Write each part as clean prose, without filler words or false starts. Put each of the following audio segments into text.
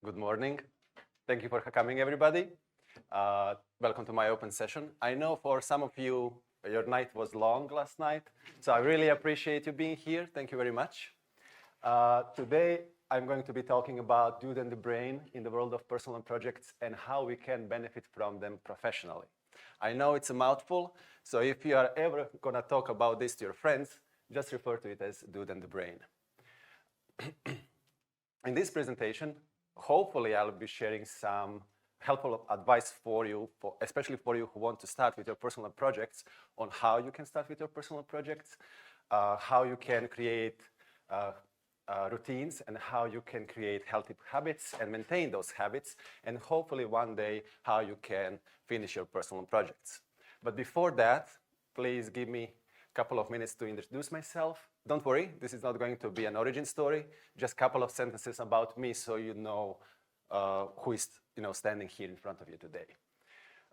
Good morning. Thank you for coming, everybody. Welcome to my open session. I know for some of you, your night was long last night, so I really appreciate you being here. Thank you very much. Today, I'm going to be talking about Dude and the Brain in the world of personal projects and how we can benefit from them professionally. I know it's a mouthful, so if you are ever going to talk about this to your friends, just refer to it as Dude and the Brain. In this presentation, hopefully I'll be sharing some helpful advice for you, especially for you who want to start with your personal projects, on how you can start with your personal projects, how you can create routines, and how you can create healthy habits and maintain those habits, and hopefully one day how you can finish your personal projects. But before that, please give me a couple of minutes to introduce myself. Don't worry, this is not going to be an origin story, just a couple of sentences about me so you know who is standing here in front of you today.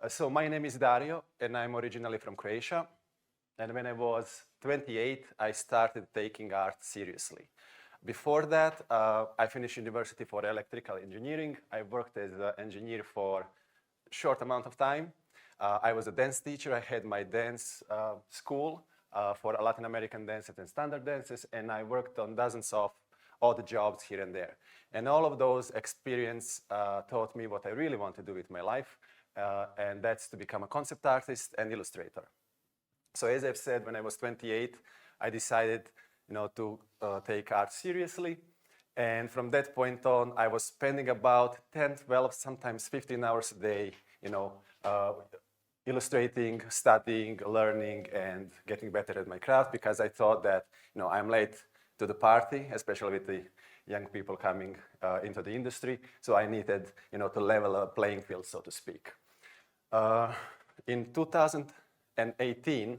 So my name is Dario, and I'm originally from Croatia. And when I was 28, I started taking art seriously. Before that, I finished university for electrical engineering. I worked as an engineer for a short amount of time. I was a dance teacher. I had my dance school for Latin American dances and standard dances, and I worked on dozens of odd jobs here and there. And all of those experiences taught me what I really want to do with my life, and that's to become a concept artist and illustrator. So as I've said, when I was 28, I decided to take art seriously. And from that point on, I was spending about 10, 12, sometimes 15 hours a day, illustrating, studying, learning, and getting better at my craft, because I thought that I'm late to the party, especially with the young people coming into the industry. So I needed to level a playing field, so to speak. In 2018,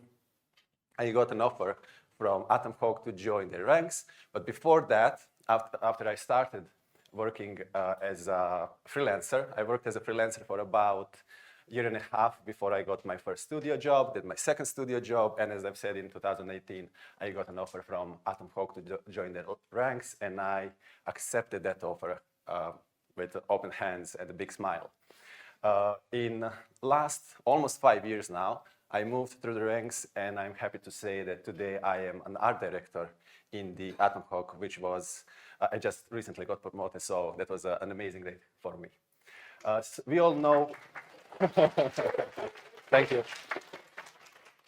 I got an offer from Atom Hawk to join their ranks. But before that, after I started working as a freelancer, I worked as a freelancer for about a year and a half before I got my first studio job, did my second studio job, and as I've said, in 2018, I got an offer from Atom Hawk to join their ranks, and I accepted that offer with open hands and a big smile. In last almost 5 years now, I moved through the ranks, and I'm happy to say that today I am an art director in the Atom Hawk, which was, I just recently got promoted, so that was an amazing day for me. So we all know, thank you.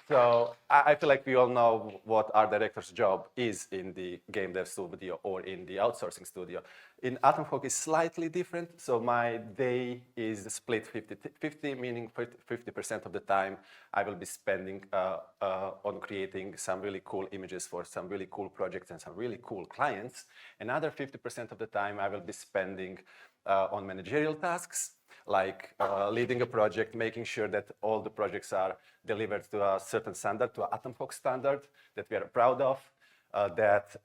So I feel like we all know what art director's job is in the game dev studio or in the outsourcing studio. In Atom Hawk is slightly different. So my day is split 50-50, meaning 50% of the time I will be spending on creating some really cool images for some really cool projects and some really cool clients. Another 50% of the time I will be spending on managerial tasks, like leading a project, making sure that all the projects are delivered to a certain standard, to an Atom Hawk standard that we are proud of, that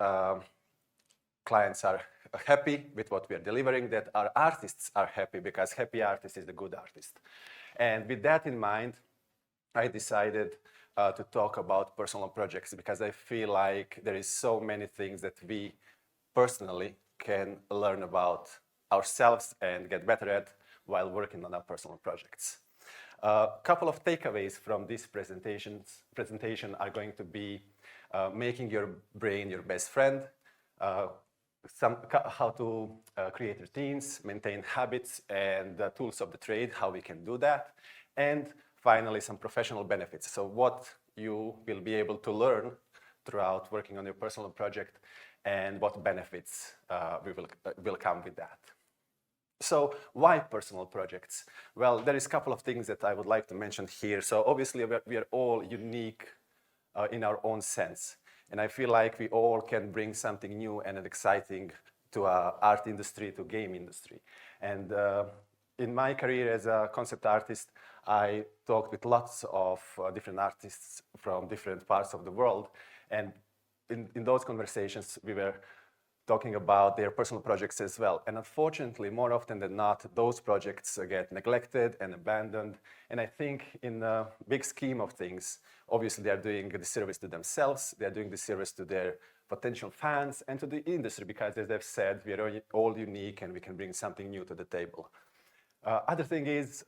clients are happy with what we are delivering, that our artists are happy, because happy artist is the good artist. And with that in mind, I decided to talk about personal projects, because I feel like there is so many things that we personally can learn about ourselves and get better at while working on our personal projects. A couple of takeaways from this presentation are going to be making your brain your best friend, how to create routines, maintain habits, and the tools of the trade, how we can do that, and finally some professional benefits. So what you will be able to learn throughout working on your personal project, and what benefits will come with that. So why personal projects? Well, there is a couple of things that I would like to mention here. So obviously we are all unique in our own sense. And I feel like we all can bring something new and exciting to our art industry, to game industry. And in my career as a concept artist, I talked with lots of different artists from different parts of the world. And in those conversations, we were talking about their personal projects as well. And unfortunately, more often than not, those projects get neglected and abandoned. And I think in the big scheme of things, obviously they are doing a disservice to themselves, they are doing disservice to their potential fans, and to the industry, because as I've said, we are all unique and we can bring something new to the table. Other thing is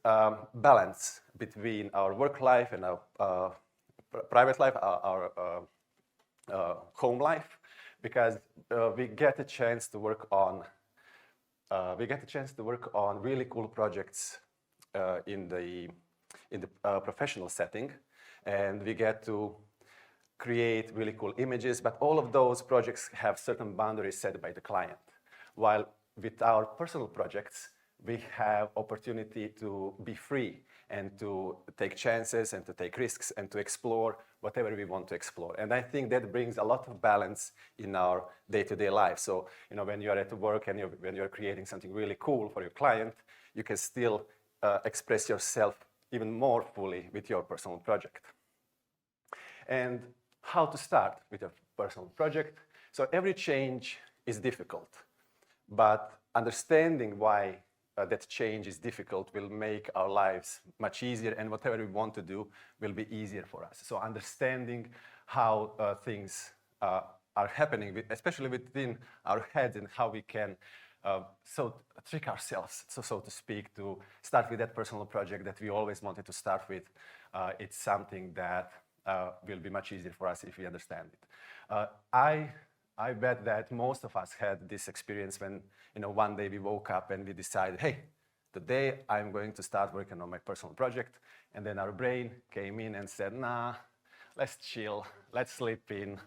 balance between our work life and our private life, our home life, because we get a chance to work on really cool projects in the professional setting, and we get to create really cool images, but all of those projects have certain boundaries set by the client. While with our personal projects, we have opportunity to be free and to take chances and to take risks and to explore whatever we want to explore. And I think that brings a lot of balance in our day-to-day life. So, when you're at work and when you're creating something really cool for your client, you can still express yourself even more fully with your personal project. And how to start with a personal project. So every change is difficult, but understanding why that change is difficult will make our lives much easier, and whatever we want to do will be easier for us. So understanding how things are happening, especially within our heads, and how we can trick ourselves, so to speak, to start with that personal project that we always wanted to start with. It's something that will be much easier for us if we understand it. I bet that most of us had this experience when, one day we woke up and we decided, hey, today I'm going to start working on my personal project. And then our brain came in and said, nah, let's chill, let's sleep in,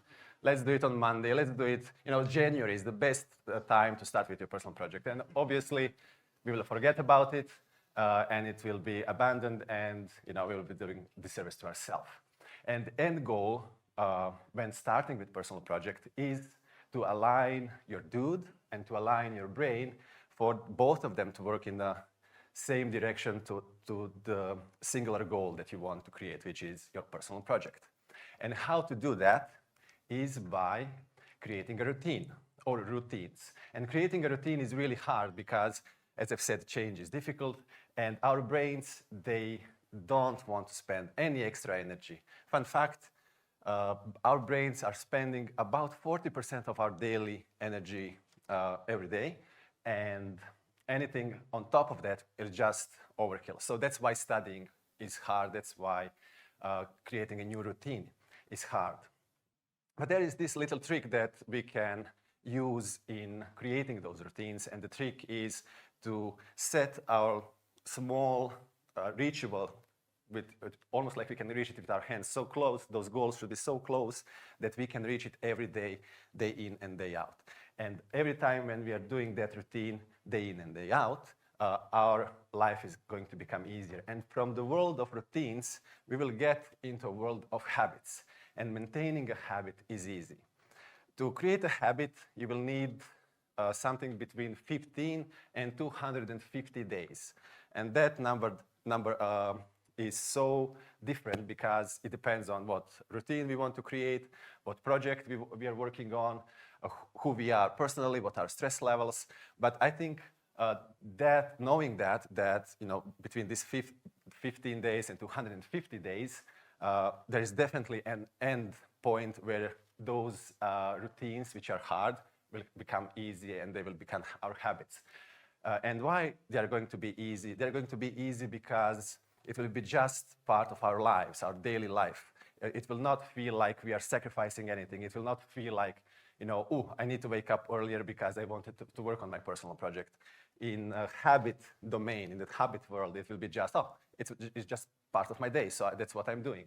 let's do it on Monday, let's do it, January is the best time to start with your personal project. And obviously, we will forget about it, and it will be abandoned, and, we will be doing disservice to ourselves. And the end goal when starting with personal project is to align your dude and to align your brain for both of them to work in the same direction to the singular goal that you want to create, which is your personal project. And how to do that is by creating a routine or routines. And creating a routine is really hard because, as I've said, change is difficult, and our brains, they don't want to spend any extra energy. Fun fact, our brains are spending about 40% of our daily energy every day, and anything on top of that is just overkill. So that's why studying is hard. That's why creating a new routine is hard. But there is this little trick that we can use in creating those routines, and the trick is to set our small, reachable, with almost like we can reach it with our hands so close. Those goals should be so close that we can reach it every day, day in and day out. And every time when we are doing that routine, day in and day out, our life is going to become easier. And from the world of routines, we will get into a world of habits. And maintaining a habit is easy. To create a habit, you will need something between 15 and 250 days. And that number is so different because it depends on what routine we want to create, what project we are working on, who we are personally, what our stress levels. But I think that knowing that between these 15 days and 250 days, there is definitely an end point where those routines, which are hard, will become easy and they will become our habits. And why they are going to be easy? They're going to be easy because it will be just part of our lives, our daily life. It will not feel like we are sacrificing anything. It will not feel like, I need to wake up earlier because I wanted to work on my personal project. In a habit domain, in the habit world, it will be just, it's just part of my day, so that's what I'm doing.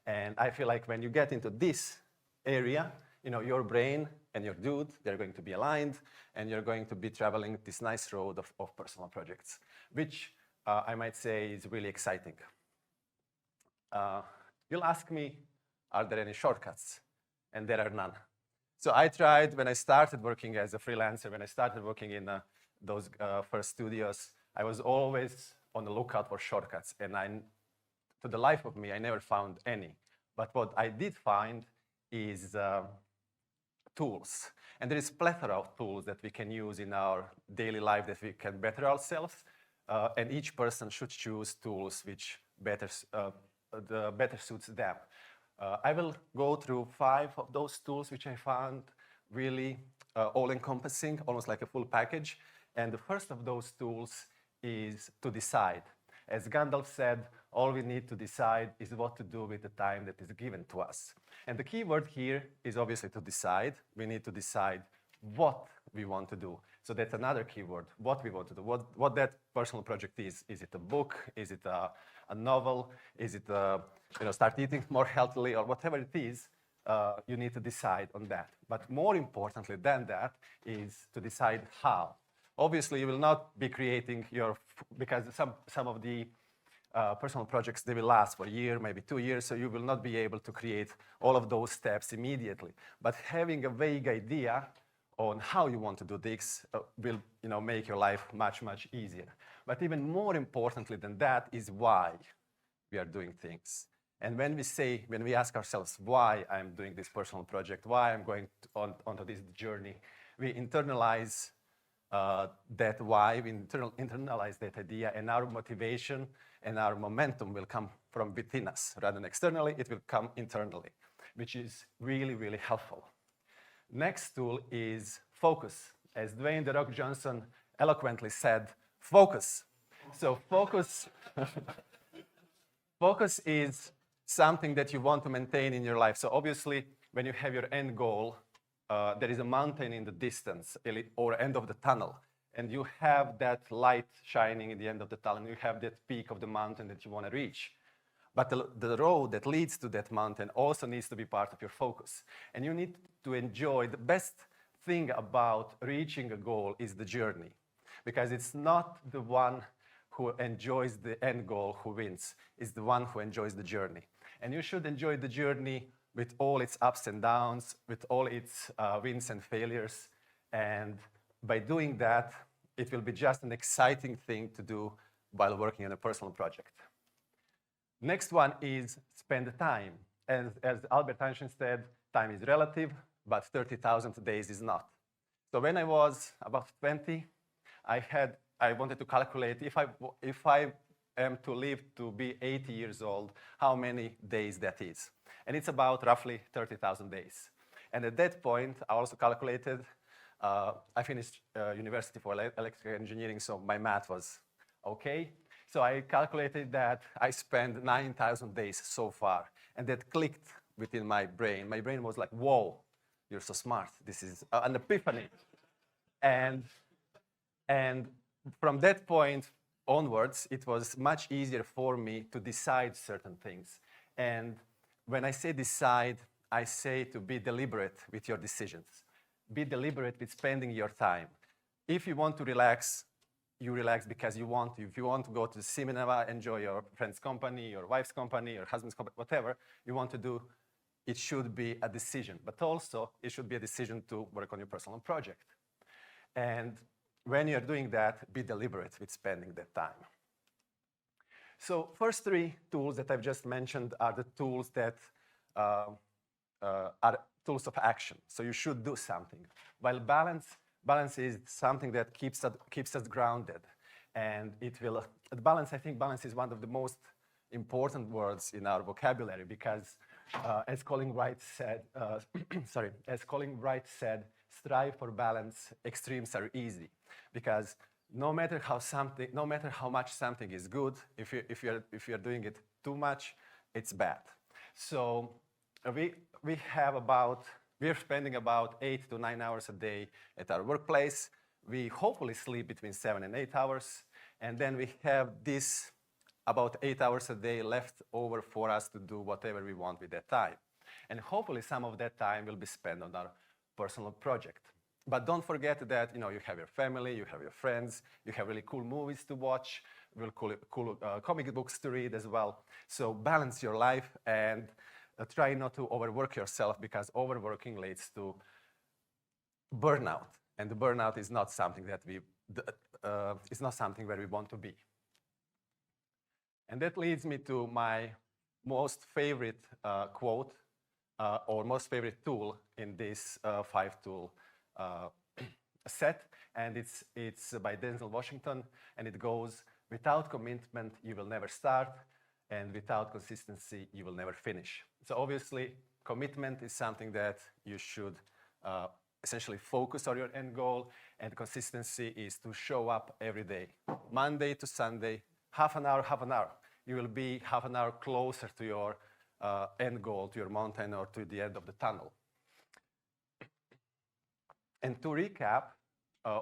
And I feel like when you get into this area, your brain and your dude, they're going to be aligned, and you're going to be traveling this nice road of personal projects, which I might say is really exciting. You'll ask me, are there any shortcuts? And there are none. So I tried when I started working as a freelancer, when I started working in those first studios, I was always on the lookout for shortcuts. And to the life of me, I never found any. But what I did find is tools. And there is a plethora of tools that we can use in our daily life that we can better ourselves. And each person should choose tools which better suits them. I will go through 5 of those tools which I found really all-encompassing, almost like a full package. And the first of those tools is to decide. As Gandalf said, all we need to decide is what to do with the time that is given to us. And the key word here is obviously to decide. We need to decide what we want to do. So that's another keyword, what we want to do, what that personal project is. Is it a book? Is it a novel? Is it start eating more healthily, or whatever it is? You need to decide on that. But more importantly than that is to decide how. Obviously, you will not be creating because some of the personal projects, they will last for a year, maybe 2 years, so you will not be able to create all of those steps immediately. But having a vague idea on how you want to do this will make your life much, much easier. But even more importantly than that is why we are doing things. And when we ask ourselves why I'm doing this personal project, why I'm going onto this journey, we internalize that why, we internalize that idea, and our motivation and our momentum will come from within us. Rather than externally, it will come internally, which is really, really helpful. Next tool is focus. As Dwayne "The Rock" Johnson eloquently said, focus. So focus, focus is something that you want to maintain in your life. So obviously, when you have your end goal, there is a mountain in the distance or end of the tunnel, and you have that light shining in the end of the tunnel, and you have that peak of the mountain that you want to reach. But the road that leads to that mountain also needs to be part of your focus. And you need to enjoy. The best thing about reaching a goal is the journey, because it's not the one who enjoys the end goal who wins. It's the one who enjoys the journey. And you should enjoy the journey with all its ups and downs, with all its wins and failures. And by doing that, it will be just an exciting thing to do while working on a personal project. Next one is spend the time. As Albert Einstein said, time is relative, but 30,000 days is not. So when I was about 20, I wanted to calculate if I am to live to be 80 years old, how many days that is. And it's about roughly 30,000 days. And at that point, I also calculated, I finished university for electrical engineering, so my math was okay. So I calculated that I spent 9,000 days so far. And that clicked within my brain. My brain was like, whoa, you're so smart. This is an epiphany. And from that point onwards, it was much easier for me to decide certain things. And when I say decide, I say to be deliberate with your decisions. Be deliberate with spending your time. If you want to relax, you relax because you want to. If you want to go to the cinema, enjoy your friend's company, your wife's company, your husband's company, whatever you want to do, it should be a decision. But also, it should be a decision to work on your personal project. And when you're doing that, be deliberate with spending that time. So first 3 tools that I've just mentioned are the tools that are tools of action. So you should do something. While balance is something that keeps us grounded. And I think balance is one of the most important words in our vocabulary, because as Colin Wright said, strive for balance, extremes are easy. Because no matter how much something is good, if you're doing it too much, it's bad. So we're spending about 8 to 9 hours a day at our workplace. We hopefully sleep between 7 and 8 hours. And then we have this about 8 hours a day left over for us to do whatever we want with that time. And hopefully some of that time will be spent on our personal project. But don't forget that you have your family, you have your friends, you have really cool movies to watch, really cool comic books to read as well. So balance your life and try not to overwork yourself, because overworking leads to burnout. And the burnout is not something that it's not something where we want to be. And that leads me to my most favorite quote or most favorite tool in this 5-tool set. And it's by Denzel Washington, and it goes, without commitment, you will never start, and without consistency, you will never finish. So obviously, commitment is something that you should essentially focus on your end goal, and consistency is to show up every day, Monday to Sunday, half an hour, half an hour. You will be half an hour closer to your end goal, to your mountain, or to the end of the tunnel. And to recap,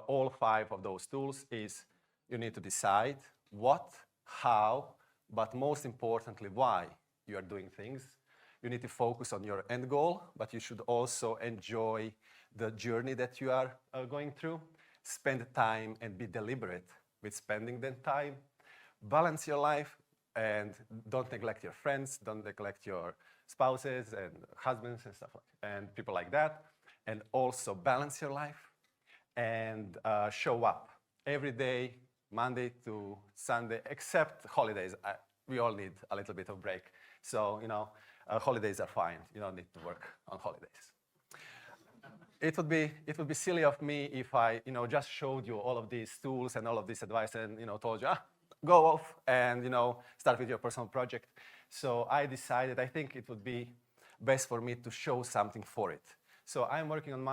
all 5 of those tools is you need to decide what, how, but most importantly, why you are doing things. You need to focus on your end goal, but you should also enjoy the journey that you are going through. Spend time and be deliberate with spending that time. Balance your life and don't neglect your friends, don't neglect your spouses and husbands and stuff and people like that. And also balance your life and show up every day, Monday to Sunday, except holidays. We all need a little bit of break. So, holidays are fine. You don't need to work on holidays. It would be silly of me if I, just showed you all of these tools and all of this advice and, told you, go off and, start with your personal project. So I decided, I think it would be best for me to show something for it. So I'm working on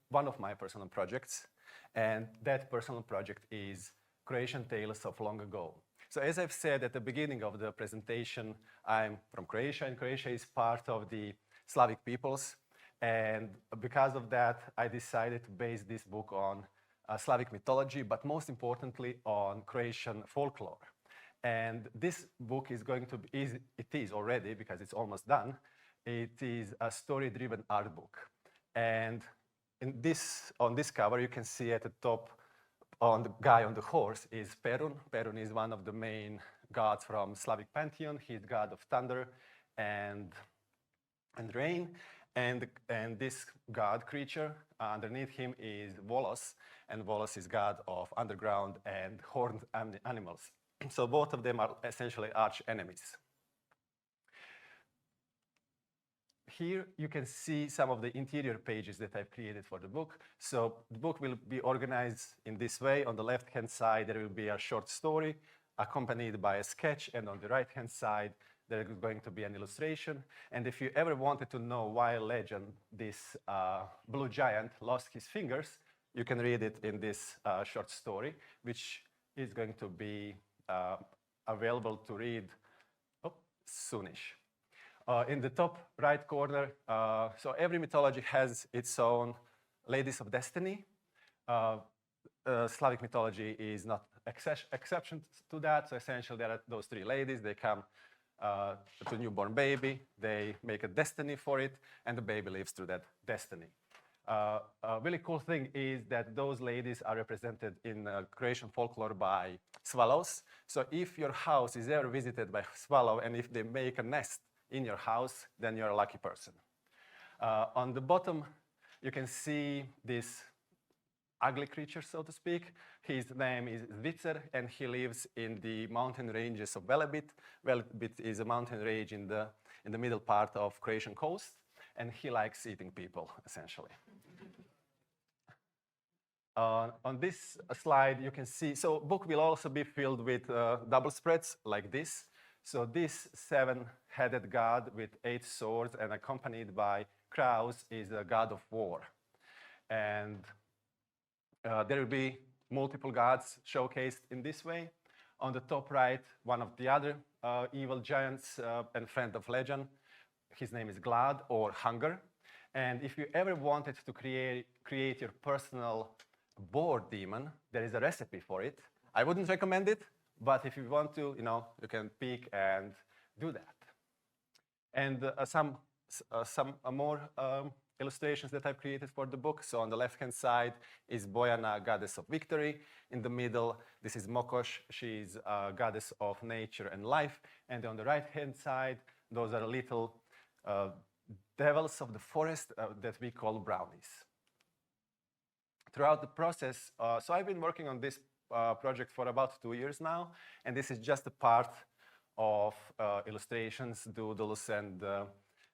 one of my personal projects, and that personal project is Croatian Tales of Long Ago. So as I've said at the beginning of the presentation, I'm from Croatia, and Croatia is part of the Slavic peoples. And because of that, I decided to base this book on Slavic mythology, but most importantly on Croatian folklore. And this book is going to be, it is already, because it's almost done, it is a story-driven art book. And on this cover, you can see at the top, on the guy on the horse is Perun. Perun is one of the main gods from Slavic pantheon. He's god of thunder and rain. And this god creature, underneath him is Volos, and Volos is god of underground and horned animals. So both of them are essentially arch enemies. Here you can see some of the interior pages that I've created for the book. So the book will be organized in this way. On the left-hand side, there will be a short story accompanied by a sketch, and on the right-hand side, there is going to be an illustration. And if you ever wanted to know why Legend, this blue giant, lost his fingers, you can read it in this short story, which is going to be available to read soonish. In the top right corner, so every mythology has its own ladies of destiny. Slavic mythology is not exception to that. So essentially, there are those 3 ladies. They come to a newborn baby. They make a destiny for it, and the baby lives through that destiny. A really cool thing is that those ladies are represented in Croatian folklore by swallows. So if your house is ever visited by a swallow, and if they make a nest in your house, then you're a lucky person. On the bottom, you can see this ugly creature, so to speak. His name is Zvitser, and he lives in the mountain ranges of Velebit. Velebit is a mountain range in the middle part of Croatian coast, and he likes eating people, essentially. On this slide, you can see, so book will also be filled with double spreads like this. So this 7-headed god with 8 swords and accompanied by crows is a god of war. And there will be multiple gods showcased in this way. On the top right, one of the other evil giants and friend of legend. His name is Glad, or Hunger. And if you ever wanted to create your personal boar demon, there is a recipe for it. I wouldn't recommend it, but if you want to, you can peek and do that. And some more illustrations that I've created for the book. So on the left-hand side is Bojana, goddess of victory. In the middle, this is Mokosh. She's a goddess of nature and life. And on the right-hand side, those are little devils of the forest that we call brownies. Throughout the process, so I've been working on this project for about 2 years now, and this is just a part of illustrations, doodles, and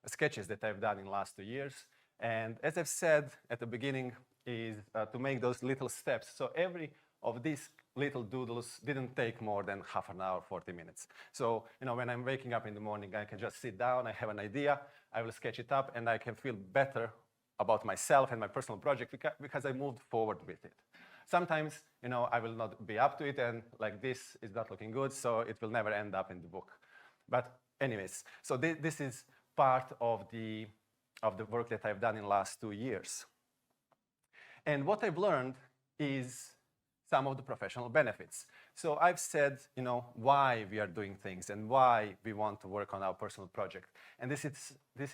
sketches that I've done in the last 2 years. And as I've said at the beginning, is to make those little steps. So every of these little doodles didn't take more than half an hour, 40 minutes. So, when I'm waking up in the morning, I can just sit down, I have an idea, I will sketch it up, and I can feel better about myself and my personal project because I moved forward with it. Sometimes, I will not be up to it, and like this is not looking good, so it will never end up in the book. But anyways, so this is part of the work that I've done in the last 2 years. And what I've learned is some of the professional benefits. So I've said, why we are doing things and why we want to work on our personal project. And this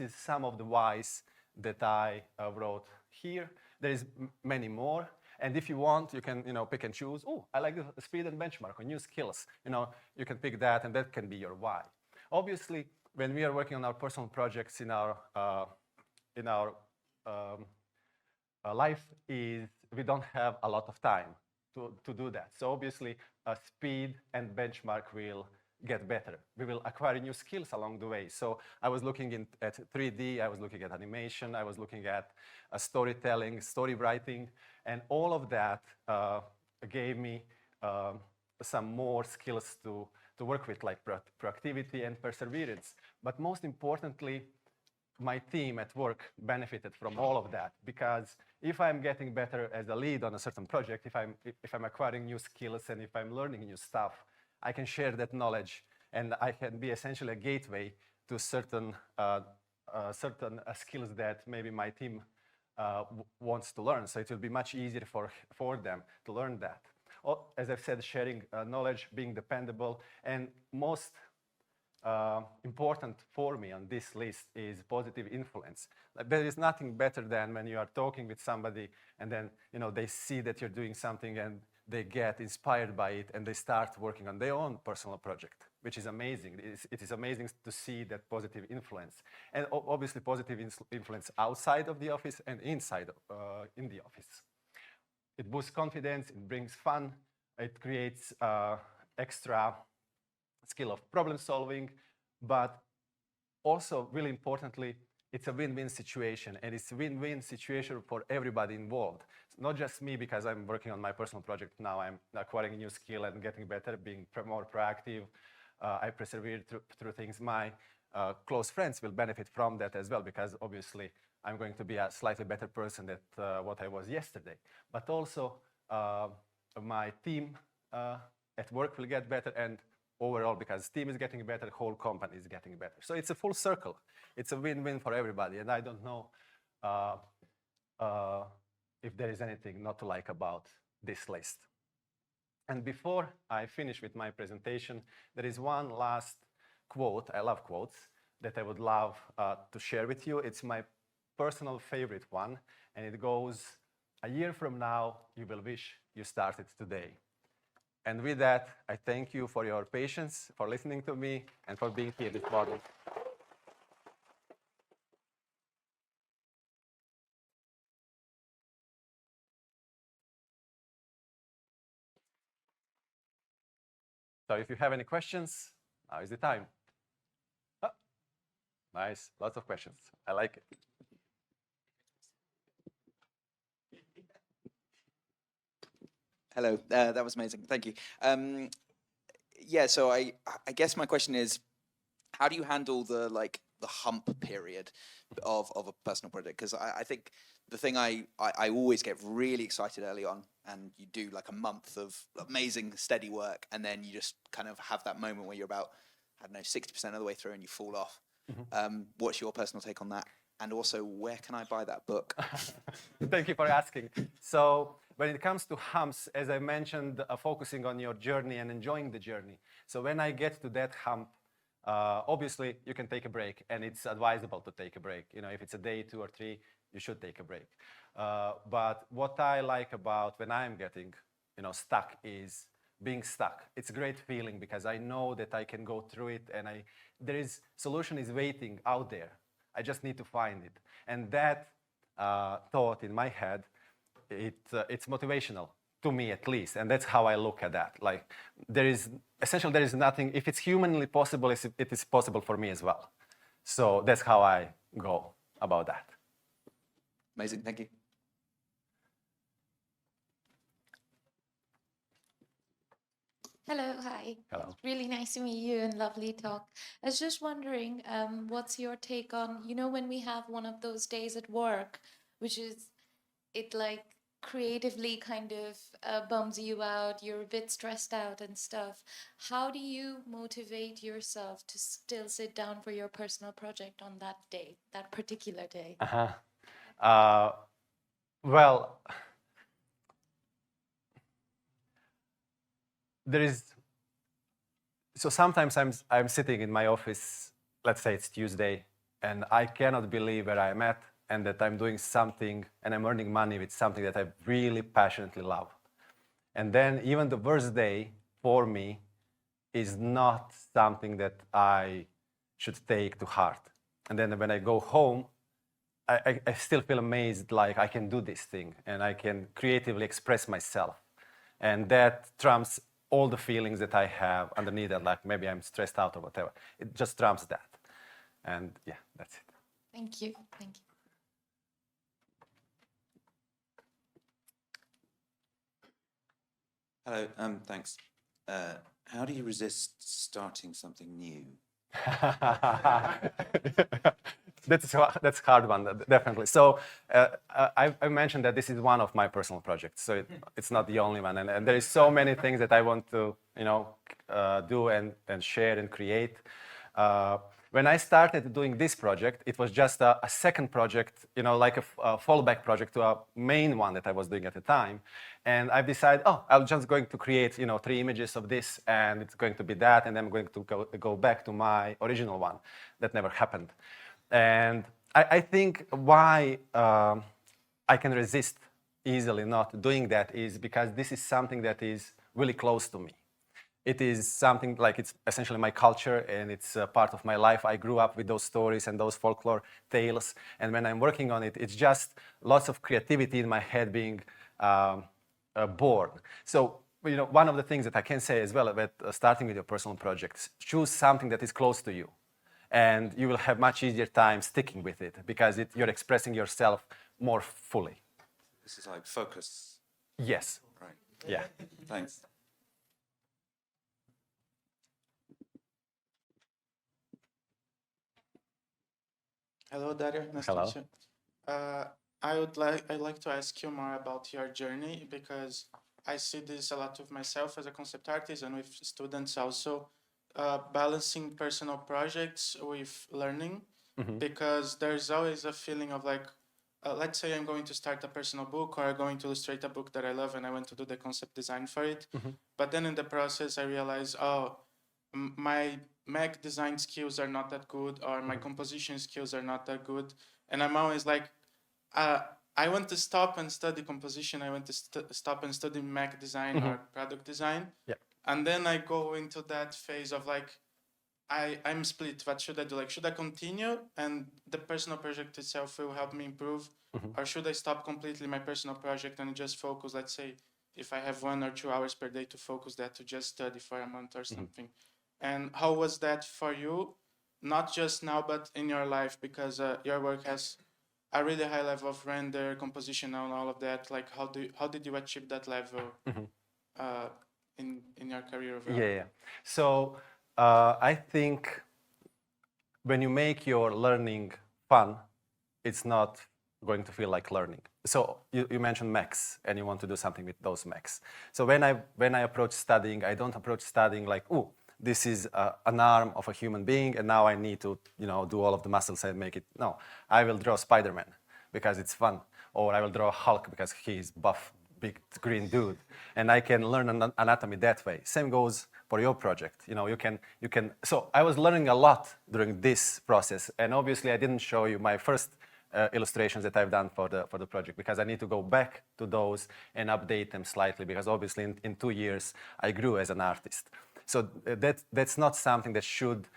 is some of the whys that I wrote here. There is many more. And if you want, you can, pick and choose. Oh, I like the speed and benchmark or new skills. You can pick that, and that can be your why. Obviously, when we are working on our personal projects in our life, we don't have a lot of time to do that. So obviously, speed and benchmark will get better. We will acquire new skills along the way. So I was looking at 3D, I was looking at animation, I was looking at storytelling, story writing, and all of that gave me some more skills to work with, like proactivity and perseverance. But most importantly, my team at work benefited from all of that, because if I'm getting better as a lead on a certain project, if I'm acquiring new skills and if I'm learning new stuff, I can share that knowledge, and I can be essentially a gateway to certain skills that maybe my team wants to learn. So it will be much easier for them to learn that. As I've said, sharing knowledge, being dependable, and most important for me on this list is positive influence. There is nothing better than when you are talking with somebody and then they see that you're doing something and they get inspired by it and they start working on their own personal project, which is amazing. It is amazing to see that positive influence. And obviously positive influence outside of the office and inside in the office. It boosts confidence, it brings fun, it creates extra skill of problem solving, but also really importantly, it's a win-win situation, and it's a win-win situation for everybody involved. It's not just me, because I'm working on my personal project now, I'm acquiring a new skill and getting better, being more proactive. I persevere through things. My close friends will benefit from that as well, because obviously I'm going to be a slightly better person than what I was yesterday. But also my team at work will get better, and overall, because team is getting better, whole company is getting better. So it's a full circle. It's a win-win for everybody. And I don't know if there is anything not to like about this list. And before I finish with my presentation, there is one last quote. I love quotes that I would love to share with you. It's my personal favorite one. And it goes, "A year from now, you will wish you started today." And with that, I thank you for your patience, for listening to me, and for being here this morning. So if you have any questions, now is the time. Oh, nice, lots of questions. I like it. Hello, that was amazing. Thank you. Yeah, so I guess my question is, how do you handle the hump period of a personal project? Because I think the thing I always get really excited early on, and you do like a month of amazing steady work, and then you just kind of have that moment where you're about, I don't know, 60% of the way through and you fall off. Mm-hmm. What's your personal take on that? And also, where can I buy that book? Thank you for asking. So when it comes to humps, as I mentioned, focusing on your journey and enjoying the journey. So when I get to that hump, obviously you can take a break, and it's advisable to take a break. If it's a day, 2 or 3, you should take a break. But what I like about when I'm getting, stuck is being stuck. It's a great feeling, because I know that I can go through it, and solution is waiting out there. I just need to find it. And that thought in my head, it's motivational to me, at least. And that's how I look at that. Like, there is nothing, if it's humanly possible, it is possible for me as well. So that's how I go about that. Amazing, thank you. Hello, hi. Hello. Really nice to meet you, and lovely talk. I was just wondering, what's your take on, when we have one of those days at work which is it like creatively kind of bums you out, you're a bit stressed out and stuff. How do you motivate yourself to still sit down for your personal project on that day, that particular day? Well, there is, so sometimes I'm sitting in my office, let's say it's Tuesday, and I cannot believe where I'm at and that I'm doing something and I'm earning money with something that I really passionately love. And then even the worst day for me is not something that I should take to heart. And then when I go home, I still feel amazed, like I can do this thing and I can creatively express myself. And that trumps all the feelings that I have underneath that, like maybe I'm stressed out or whatever. It just trumps that. And yeah, that's it. Thank you. Thank you. Hello, thanks. How do you resist starting something new? That's a hard one, definitely. So I mentioned that this is one of my personal projects, so it's not the only one. And there is so many things that I want to, do and share and create. When I started doing this project, it was just a second project, like a fallback project to a main one that I was doing at the time. And I've decided, I'm just going to create, 3 images of this, and it's going to be that, and then I'm going to go back to my original one. That never happened. And I think why I can resist easily not doing that is because this is something that is really close to me. It is something like it's essentially my culture and it's a part of my life. I grew up with those stories and those folklore tales. And when I'm working on it, it's just lots of creativity in my head being born. So, one of the things that I can say as well about starting with your personal projects, choose something that is close to you. And you will have much easier time sticking with it because you're expressing yourself more fully. This is like focus. Yes. Right. Yeah. Thanks. Hello, Dario. Nice Hello. to meet you. I'd like to ask you more about your journey because I see this a lot with myself as a concept artist and with students also, balancing personal projects with learning, because there's always a feeling of like, let's say I'm going to start a personal book or I'm going to illustrate a book that I love and I want to do the concept design for it. But then in the process, I realize, my Mac design skills are not that good, or my composition skills are not that good. And I'm always like, I want to stop and study composition. I want to stop and study Mac design or product design. Yeah. And then I go into that phase of like, I'm split. What should I do? Like, should I continue and the personal project itself will help me improve? Or should I stop completely my personal project and just focus, let's say, if I have 1 or 2 hours per day to focus that to just study for a month or something? And how was that for you? Not just now, but in your life, because your work has a really high level of render, composition, and all of that. Like, how did you achieve that level in your career overall? Yeah. So I think when you make your learning fun, it's not going to feel like learning. So you mentioned Macs, and you want to do something with those Macs. So when I approach studying, I don't approach studying like, this is an arm of a human being, and now I need to, do all of the muscles and make it. No, I will draw Spider-Man because it's fun, or I will draw Hulk because he's buff, big green dude, and I can learn anatomy that way. Same goes for your project. You can. So I was learning a lot during this process, and obviously I didn't show you my first illustrations that I've done for the project because I need to go back to those and update them slightly because obviously in 2 years I grew as an artist. So that's not something that should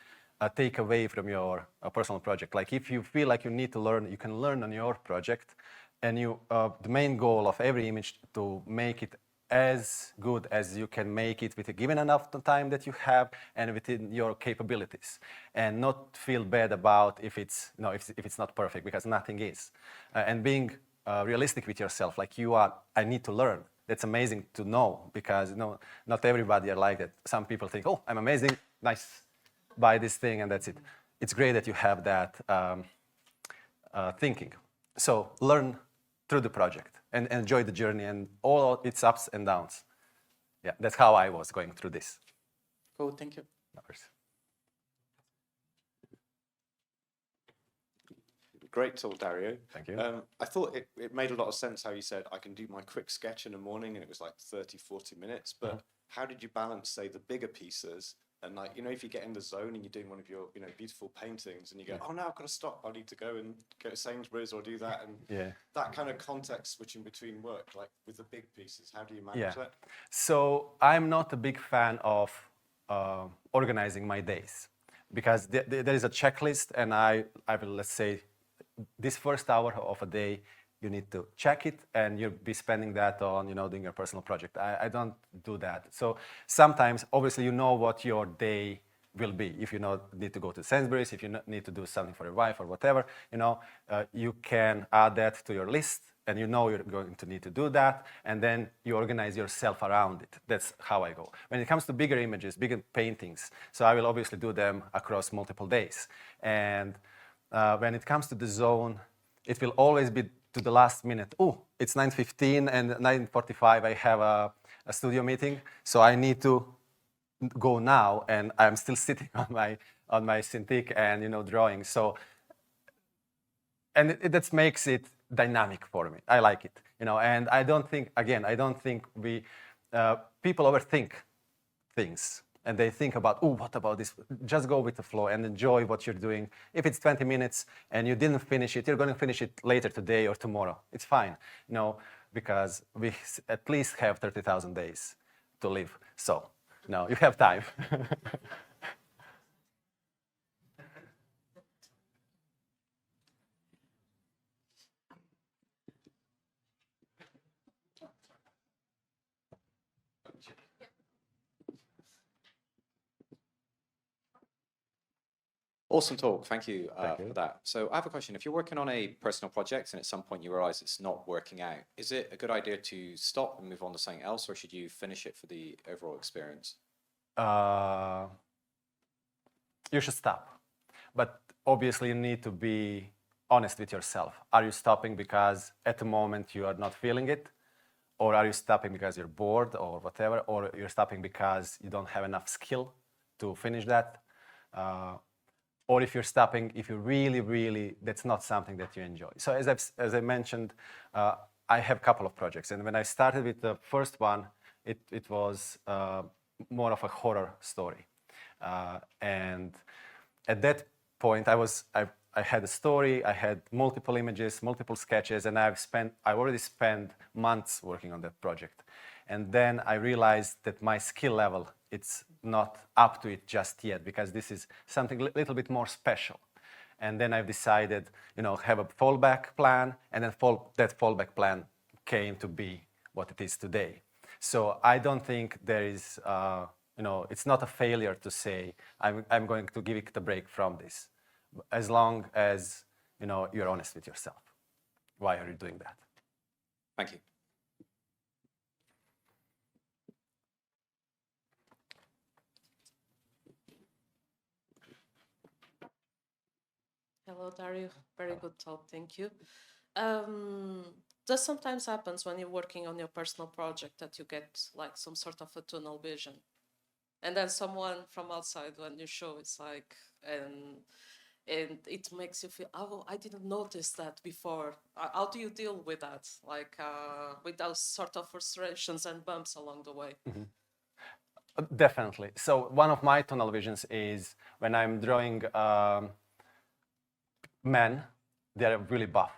take away from your personal project. Like if you feel like you need to learn, you can learn on your project, and the main goal of every image to make it as good as you can make it with a given enough time that you have and within your capabilities, and not feel bad about if it's not perfect, because nothing is, and being realistic with yourself, like you are. I need to learn. That's amazing to know, because not everybody are like that. Some people think, I'm amazing, nice, buy this thing and that's it. It's great that you have that thinking. So learn through the project and enjoy the journey and all its ups and downs. Yeah, that's how I was going through this. Cool, thank you. No worries. Great talk, Dario. Thank you. I thought it made a lot of sense how you said, I can do my quick sketch in the morning, and it was like 30, 40 minutes. But how did you balance, say, the bigger pieces? And like, you know, if you get in the zone and you're doing one of your, you know, beautiful paintings and you go, oh, no, I've got to stop. I need to go and go to Sainsbury's or do that. And that kind of context switching between work, like with the big pieces, how do you manage that? So I'm not a big fan of organizing my days because there is a checklist, and I will, let's say, this first hour of a day, you need to check it, and you'll be spending that on, you know, doing your personal project. I don't do that. So sometimes, obviously, you know what your day will be. If you need to go to Sainsbury's, if you need to do something for your wife or whatever, you know, you can add that to your list, and you know you're going to need to do that, and then you organize yourself around it. That's how I go. When it comes to bigger images, bigger paintings, so I will obviously do them across multiple days. And when it comes to the zone, it will always be to the last minute. Oh, it's 9:15 and 9:45 I have a studio meeting, so I need to go now, and I'm still sitting on my Cintiq and, you know, drawing. So, and that makes it dynamic for me. I like it, you know. And I don't think we people overthink things. And they think about, oh, what about this? Just go with the flow and enjoy what you're doing. If it's 20 minutes and you didn't finish it, you're going to finish it later today or tomorrow. It's fine, you know, because we at least have 30,000 days to live. So, no, you have time. Awesome talk. Thank you, Thank you for that. So I have a question. If you're working on a personal project and at some point you realize it's not working out, is it a good idea to stop and move on to something else, or should you finish it for the overall experience? You should stop. But obviously you need to be honest with yourself. Are you stopping because at the moment you are not feeling it? Or are you stopping because you're bored or whatever? Or you're stopping because you don't have enough skill to finish that? Or if you're stopping, if you really, that's not something that you enjoy. So as I mentioned, I have a couple of projects. And when I started with the first one, it was more of a horror story. And at that point, I had a story, I had multiple images, multiple sketches, and I already spent months working on that project. And then I realized that my skill level, it's not up to it just yet, because this is something a little bit more special. And then I've decided, you know, have a fallback plan, and then that fallback plan came to be what it is today. So I don't think there is, you know, it's not a failure to say, I'm going to give it a break from this, as long as, you know, you're honest with yourself. Why are you doing that? Thank you. Hello, Dario. Very good talk. Thank you. Does sometimes happens when you're working on your personal project that you get like some sort of a tunnel vision, and then someone from outside, when you show, it's like, and it makes you feel, oh, I didn't notice that before. How do you deal with that? Like with those sort of frustrations and bumps along the way? Mm-hmm. Definitely. So one of my tunnel visions is when I'm drawing men, they're really buff.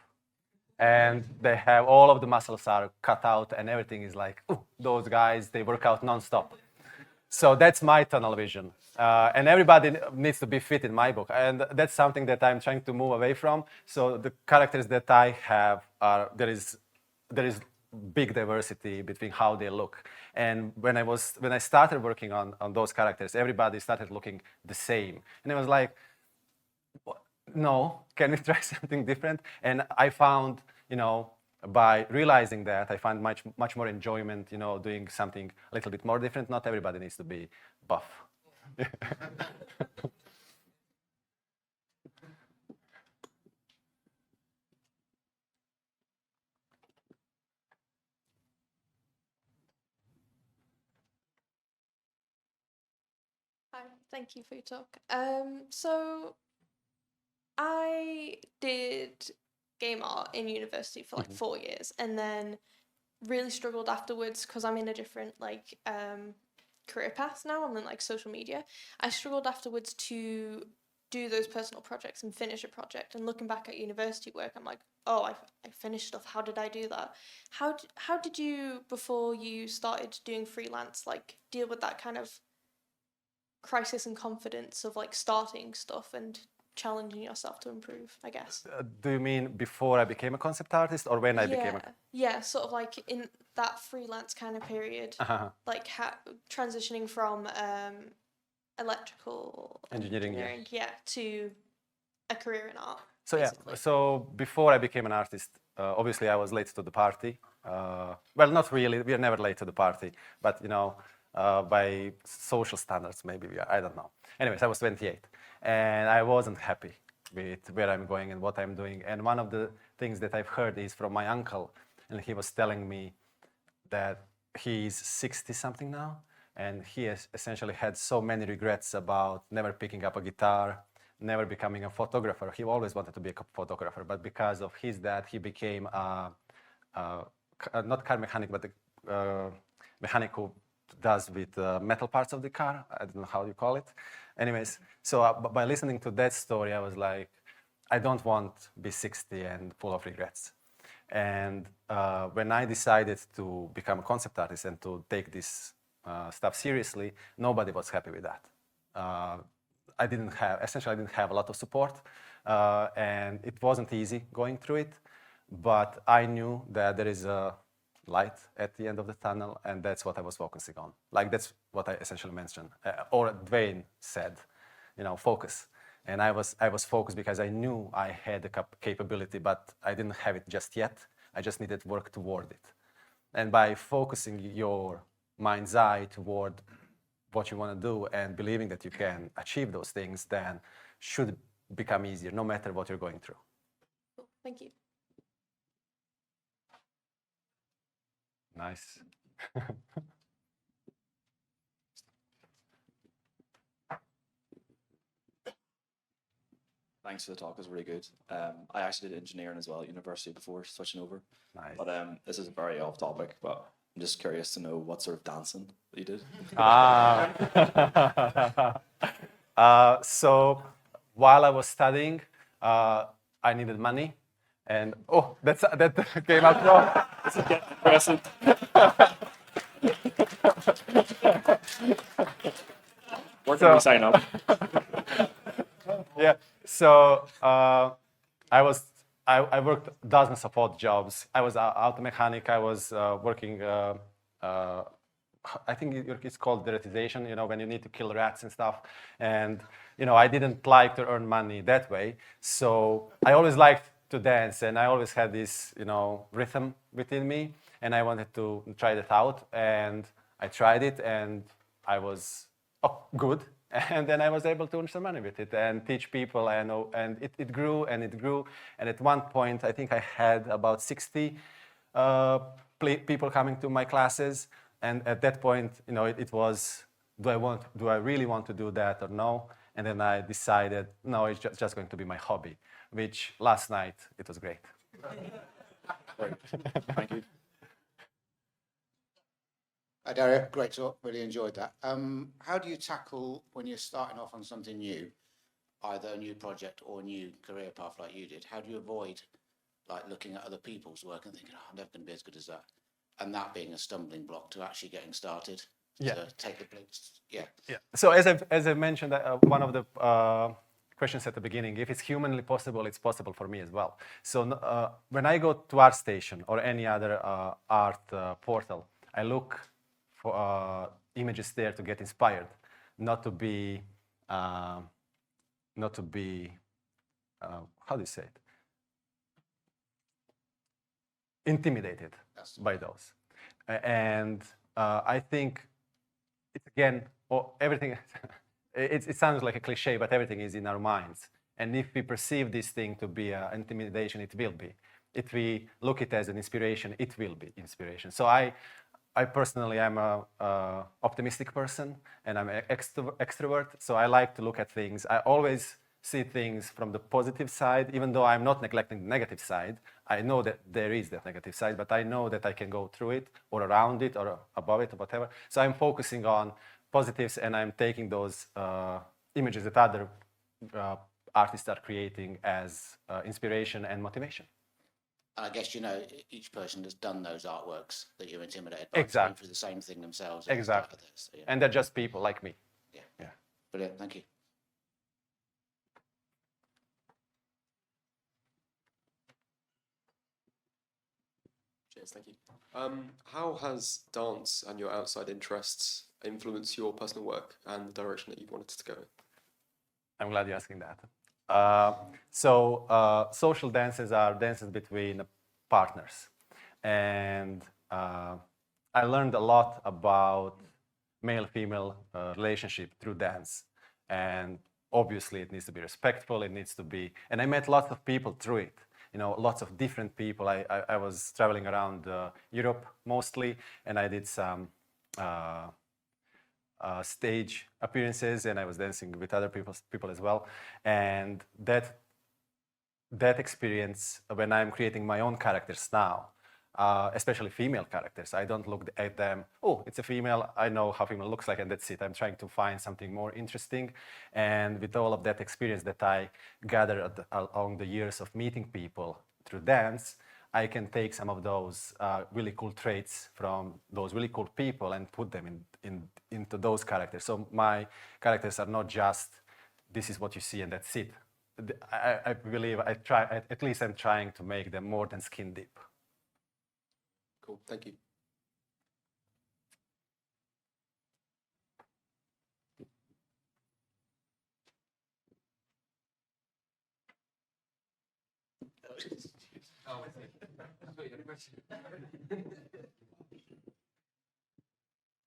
And they have all of the muscles are cut out and everything is like, oh, those guys, they work out nonstop. So that's my tunnel vision. And everybody needs to be fit in my book. And that's something that I'm trying to move away from. So the characters that I have there is big diversity between how they look. And when I started working on those characters, everybody started looking the same. And it was like, no, can we try something different? And I found, you know, by realizing that, I find much more enjoyment, you know, doing something a little bit more different. Not everybody needs to be buff. Hi, thank you for your talk. So I did game art in university for like 4 years, and then really struggled afterwards because I'm in a different like career path now. I'm in like social media. I struggled afterwards to do those personal projects and finish a project. And looking back at university work, I'm like, oh, I finished stuff. How did I do that? How did you, before you started doing freelance, like deal with that kind of crisis and confidence of like starting stuff and challenging yourself to improve, I guess? Do you mean before I became a concept artist or when I became a... Yeah, sort of like in that freelance kind of period, like transitioning from electrical Engineering, yeah, to a career in art. So basically. yeah, so before I became an artist, obviously I was late to the party. Well, not really, we are never late to the party, but you know, by social standards, maybe we are, I don't know. Anyways, I was 28 and I wasn't happy with where I'm going and what I'm doing. And one of the things that I've heard is from my uncle, and he was telling me that he's 60 something now, and he has essentially had so many regrets about never picking up a guitar, never becoming a photographer. He always wanted to be a photographer, but because of his dad, he became not car mechanic, but a mechanic who does with metal parts of the car. I don't know how you call it. Anyways, so by listening to that story, I was like, I don't want to be 60 and full of regrets. And when I decided to become a concept artist and to take this stuff seriously, nobody was happy with that. I didn't have a lot of support, and it wasn't easy going through it, but I knew that there is a light at the end of the tunnel, and that's what I was focusing on. Like, that's what I essentially mentioned, or Dwayne said, you know, focus. And I was focused because I knew I had the capability, but I didn't have it just yet. I just needed to work toward it. And by focusing your mind's eye toward what you want to do and believing that you can achieve those things, then should become easier, no matter what you're going through. Cool. Thank you. Nice. Thanks for the talk, it was really good. I actually did engineering as well at university before switching over. Nice. But this is very off topic, but I'm just curious to know what sort of dancing that you did. So while I was studying, I needed money, and that came out wrong. Impressive. Where can we sign up? Yeah, so I worked dozens of odd jobs. I was auto mechanic. I was working. I think it's called deratization. You know, when you need to kill rats and stuff. And you know, I didn't like to earn money that way. So I always liked to dance, and I always had this, you know, rhythm within me, and I wanted to try that out. And I tried it, and I was good. And then I was able to earn some money with it and teach people, and it grew and it grew. And at one point, I think I had about 60 people coming to my classes. And at that point, you know, it was, do I really want to do that or no? And then I decided, no, it's just going to be my hobby, which last night, it was great. Great. Thank you. Hi Dario, great talk, really enjoyed that. How do you tackle when you're starting off on something new, either a new project or a new career path like you did? How do you avoid like looking at other people's work and thinking, oh, I'm never going to be as good as that, and that being a stumbling block to actually getting started? Yeah. To take the place. Yeah. Yeah. So as I mentioned, one of the questions at the beginning, if it's humanly possible, it's possible for me as well. So when I go to ArtStation or any other art portal, I look for images there to get inspired, not to be how do you say it? Intimidated by those. And I think it's again, everything, it sounds like a cliche, but everything is in our minds. And if we perceive this thing to be an intimidation, it will be. If we look at it as an inspiration, it will be inspiration. So I personally am a optimistic person, and I'm an extrovert, so I like to look at things. I always see things from the positive side, even though I'm not neglecting the negative side. I know that there is that negative side, but I know that I can go through it or around it or above it or whatever. So I'm focusing on positives, and I'm taking those images that other artists are creating as inspiration and motivation. And I guess, you know, each person has done those artworks that you're intimidated by. Exactly. Been through the same thing themselves. Exactly. So, yeah. And they're just people like me. Yeah. Yeah. Brilliant. Thank you. Cheers, thank you. How has dance and your outside interests influenced your personal work and the direction that you wanted to go in? I'm glad you're asking that. Social dances are dances between partners. And I learned a lot about male-female relationship through dance. And obviously it needs to be respectful, it needs to be, and I met lots of people through it. You know, lots of different people. I was traveling around Europe mostly, and I did some stage appearances, and I was dancing with other people as well. And that experience, when I'm creating my own characters now, especially female characters, I don't look at them, oh, it's a female, I know how female looks like, and that's it. I'm trying to find something more interesting. And with all of that experience that I gathered along the years of meeting people through dance, I can take some of those really cool traits from those really cool people and put them into those characters. So my characters are not just, this is what you see and that's it. I believe at least I'm trying to make them more than skin deep. Cool, thank you.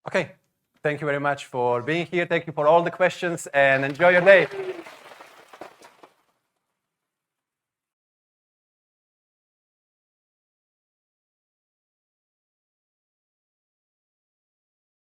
Okay, thank you very much for being here. Thank you for all the questions, and enjoy your day.